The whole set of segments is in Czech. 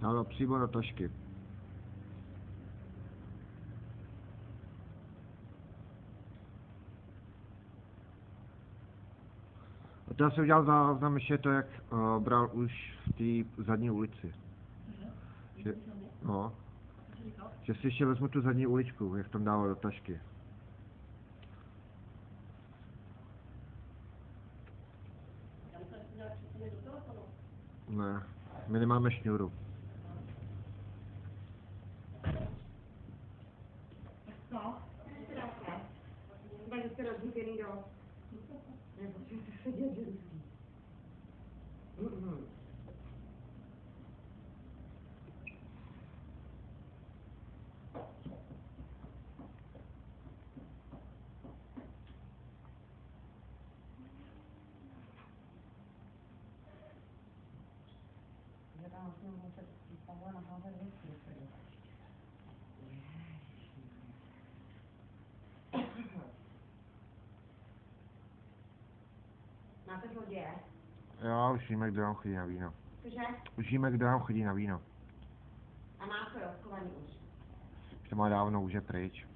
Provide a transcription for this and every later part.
Ano, přímo do tašky. A to já jsem udělal záznam ještě to, jak bral už v té zadní ulici. Že, no, že si ještě vezmu tu zadní uličku, jak tam dával do tašky. Ne, my nemáme šňůru. No, takže jste rozbuděný do... Nebo jste sedět, že ruský. Máte zloděje? Jo, už víme, kdo nám chodí na víno. Cože? Už víme, kdo nám chodí na víno. A má to rozkovaný už. Už to má dávno, už je pryč.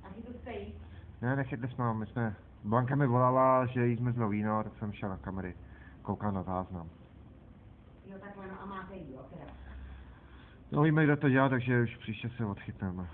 A ty to stojí? Ne, nechytli jsme ho, my jsme... Blanka mi volala, že jí zmizlo víno, tak jsem šel na kamery. Koukal na záznam. Jo, takhle, no a máte jí, jo, teda. No víme, kdo to dělá, takže už příště se odchytneme.